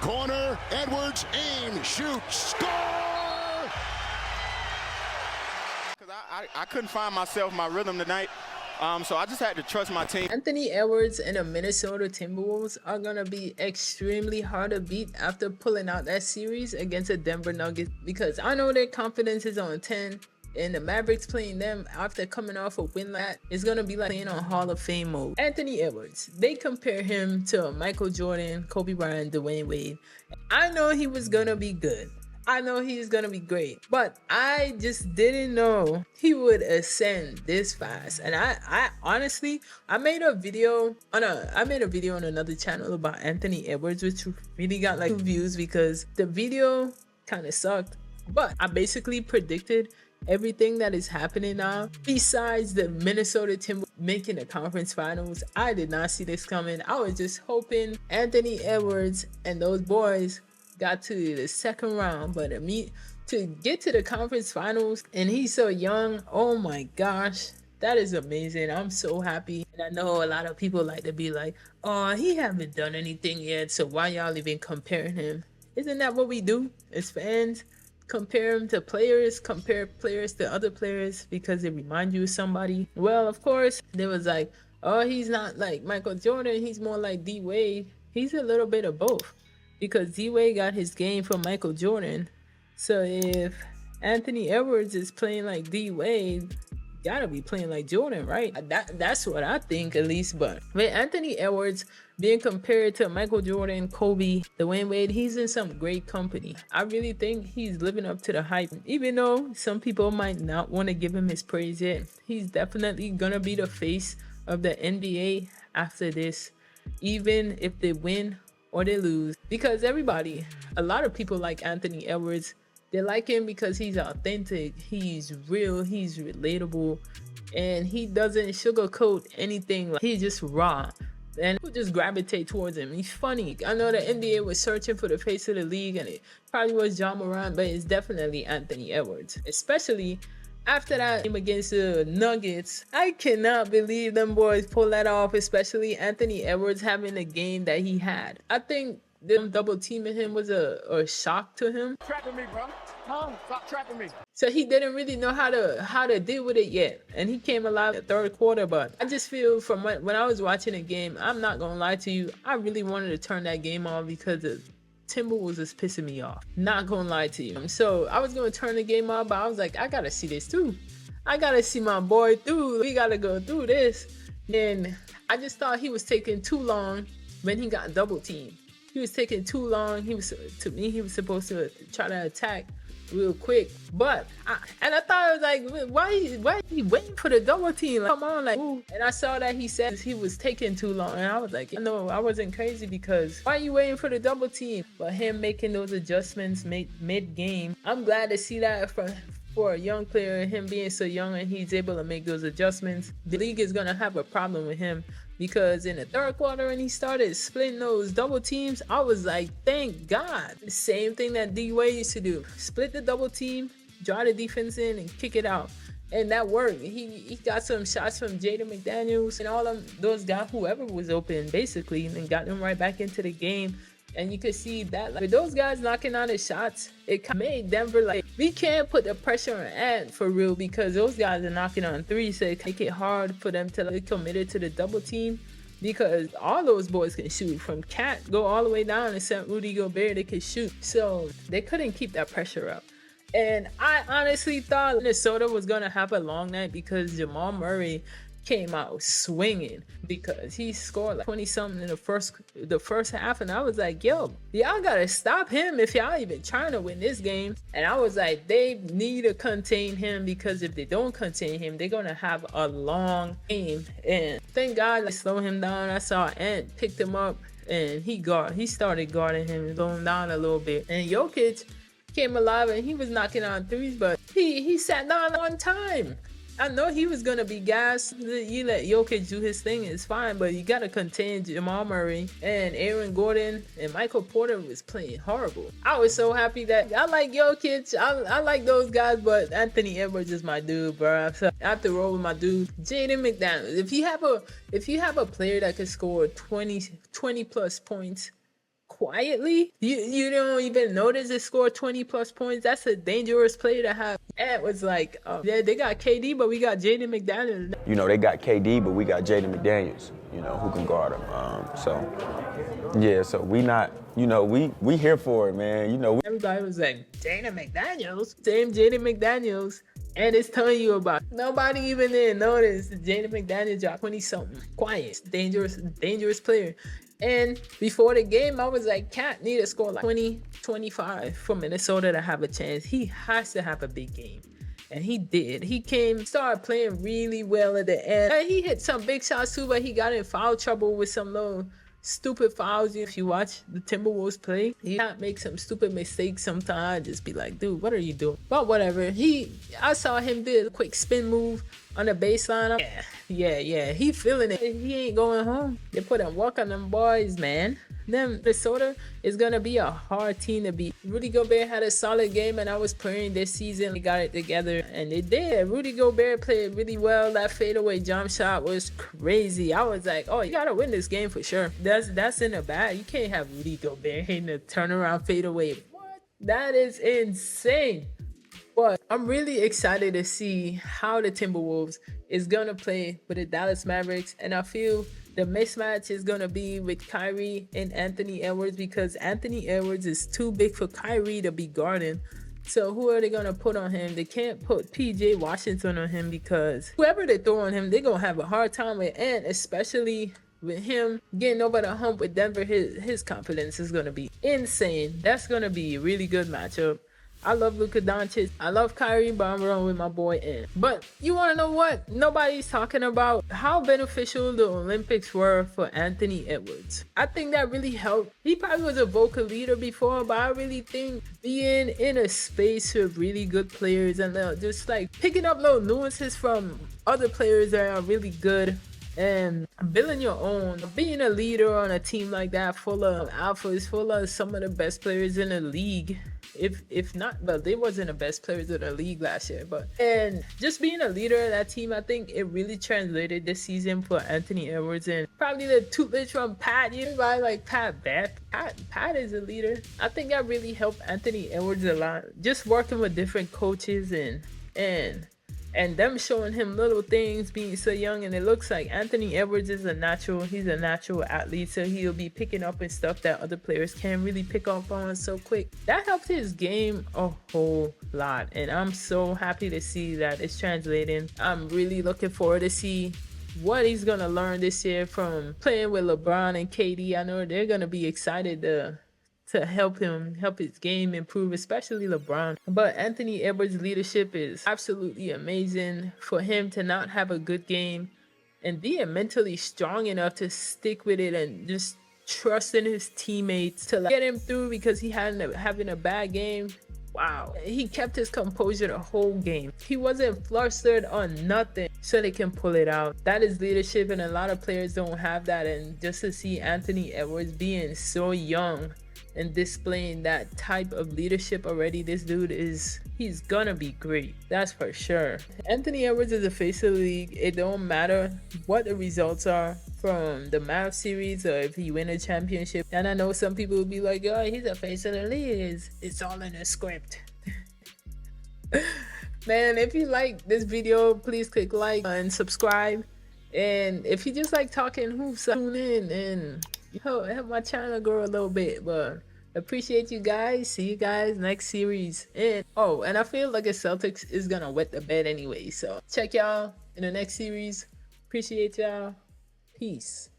corner, Edwards, aim, shoot, score! I couldn't find my rhythm tonight. So I just had to trust my team. Anthony Edwards and the Minnesota Timberwolves are going to be extremely hard to beat after pulling out that series against the Denver Nuggets, because I know their confidence is on 10, and the Mavericks playing them after coming off a win like that is going to be like playing on Hall of Fame mode. Anthony Edwards, they compare him to Michael Jordan, Kobe Bryant, Dwayne Wade. I know he was going to be good. I know he's gonna be great, but I just didn't know he would ascend this fast. And I honestly, I made a video on another channel about Anthony Edwards, which really got like 2 views because the video kind of sucked. But I basically predicted everything that is happening now. Besides the Minnesota Timberwolves making the conference finals, I did not see this coming. I was just hoping Anthony Edwards and those boys got to the second round, but to get to the conference finals and he's so young, oh my gosh, that is amazing. I'm so happy. And I know a lot of people like to be like, oh, he haven't done anything yet, so why y'all even comparing him? Isn't that what we do as fans? Compare him to players, compare players to other players because it reminds you of somebody. Well, of course, there was like, oh, he's not like Michael Jordan, he's more like D Wade. He's a little bit of both, because D-Wade got his game from Michael Jordan. So if Anthony Edwards is playing like D-Wade, gotta be playing like Jordan, right? That's what I think, at least. But with Anthony Edwards being compared to Michael Jordan, Kobe, Dwayne Wade, he's in some great company. I really think he's living up to the hype. Even though some people might not want to give him his praise yet, he's definitely gonna be the face of the NBA after this, even if they win or they lose. Because a lot of people like Anthony Edwards. They like him because he's authentic, he's real, he's relatable, and he doesn't sugarcoat anything. Like, he's just raw, and people just gravitate towards him. He's funny. I know the NBA was searching for the face of the league, and it probably was John Morant, but it's definitely Anthony Edwards. Especially after that game against the Nuggets, I cannot believe them boys pull that off, especially Anthony Edwards having the game that he had. I think them double teaming him was a shock to him. Trapping me, bro. Huh? Stop trapping me. So he didn't really know how to deal with it yet. And he came alive in the third quarter. But I just feel from when I was watching the game, I'm not going to lie to you, I really wanted to turn that game off because the Timberwolves is pissing me off. Not going to lie to you. So I was going to turn the game off, but I was like, I got to see this too. I got to see my boy through. We got to go through this. And I just thought he was taking too long when he got double teamed. He was taking too long. He was supposed to try to attack real quick. But I thought, I was like, why is he waiting for the double team? Like, come on, like, ooh. And I saw that he said he was taking too long, and I was like, no, I wasn't crazy, because why are you waiting for the double team? But him making those adjustments mid game, I'm glad to see that for a young player, him being so young and he's able to make those adjustments. The league is gonna have a problem with him, because in the third quarter when he started splitting those double teams, I was like, thank God. The same thing that D-Wade used to do. Split the double team, draw the defense in, and kick it out. And that worked. He got some shots from Jaden McDaniels and all of those guys, whoever was open, basically, and then got them right back into the game. And you could see that, like, with those guys knocking out his shots, it made Denver like, we can't put the pressure on Ant for real, because those guys are knocking on threes, so it make it hard for them to like committed to the double team, because all those boys can shoot. From Cat go all the way down to St. Rudy Gobert, they can shoot. So they couldn't keep that pressure up. And I honestly thought Minnesota was gonna have a long night, because Jamal Murray came out swinging, because he scored like 20 something in the first half, and I was like, yo, y'all gotta stop him if y'all even trying to win this game. And I was like, they need to contain him, because if they don't contain him, they're gonna have a long game. And thank God they slowed him down. I saw Ant picked him up, and he started guarding him and slowing him down a little bit. And Jokic came alive, and he was knocking on threes, but he sat down on time. I know he was going to be gassed. You let Jokic do his thing, it's fine, but you got to contain Jamal Murray. And Aaron Gordon and Michael Porter was playing horrible. I was so happy that I like Jokic. I like those guys, but Anthony Edwards is my dude, bro. So I have to roll with my dude. Jaden McDaniels. If you have a player that can score 20 plus points quietly. You don't even notice it scored 20 plus points. That's a dangerous player to have. And it was like, yeah, they got KD, but we got Jaden McDaniels. You know, they got KD, but we got Jaden McDaniels, you know, who can guard him. So we not, you know, we here for it, man. You know, everybody was like, Jaden McDaniels? Same Jaden McDaniels. And it's telling you about it. Nobody even didn't notice Jaden McDaniels dropped 20-something. Quiet, dangerous player. And before the game, I was like, Cat need to score like 20, 25 for Minnesota to have a chance. He has to have a big game. And he did. He started playing really well at the end. And he hit some big shots too, but he got in foul trouble with some little stupid fouls. If you watch the Timberwolves play, he can't make some stupid mistakes sometimes. Just be like, dude, what are you doing? But whatever. I saw him do a quick spin move on the baseline. Yeah. He feeling it. He ain't going home. They put him work on them boys, man. Then Minnesota is going to be a hard team to beat. Rudy Gobert had a solid game, and I was praying this season they got it together, and they did. Rudy Gobert played really well. That fadeaway jump shot was crazy. I was like, oh, you got to win this game for sure. That's in the bag. You can't have Rudy Gobert hitting a turnaround fadeaway. What? That is insane. But I'm really excited to see how the Timberwolves is going to play with the Dallas Mavericks, and I feel the mismatch is going to be with Kyrie and Anthony Edwards, because Anthony Edwards is too big for Kyrie to be guarding. So who are they going to put on him? They can't put PJ Washington on him, because whoever they throw on him, they're going to have a hard time with. And especially with him getting over the hump with Denver, his confidence is going to be insane. That's going to be a really good matchup. I love Luka Doncic. I love Kyrie, but I'm rolling with my boy in. But you want to know what? Nobody's talking about how beneficial the Olympics were for Anthony Edwards. I think that really helped. He probably was a vocal leader before, but I really think being in a space with really good players and just like picking up little nuances from other players that are really good and building your own, being a leader on a team like that full of alphas, full of some of the best players in the league. If not, well, they wasn't the best players of the league last year, and just being a leader of that team, I think it really translated this season for Anthony Edwards. And probably the tutelage from Pat, everybody like Pat Beck. Pat is a leader. I think that really helped Anthony Edwards a lot, just working with different coaches and them showing him little things, being so young. And it looks like Anthony Edwards is he's a natural athlete, so he'll be picking up and stuff that other players can't really pick up on so quick. That helped his game a whole lot, and I'm so happy to see that it's translating. I'm really looking forward to see what he's gonna learn this year from playing with LeBron and KD. I know they're gonna be excited to help his game improve, especially LeBron. But Anthony Edwards' leadership is absolutely amazing. For him to not have a good game and being mentally strong enough to stick with it and just trusting his teammates to get him through, because he had having a bad game. Wow. He kept his composure the whole game. He wasn't flustered on nothing so they can pull it out. That is leadership, and a lot of players don't have that. And just to see Anthony Edwards being so young and displaying that type of leadership already, this dude he's gonna be great. That's for sure. Anthony Edwards is the face of the league. It don't matter what the results are from the Mavs series or if he win a championship. And I know some people will be like, oh, he's a face of the league. It's all in the script. Man, if you like this video, please click like and subscribe. And if you just like talking hoops, tune in and help my channel grow a little bit. But appreciate you guys. See you guys next series. And I feel like the Celtics is gonna wet the bed anyway, so check y'all in the next series. Appreciate y'all. Peace.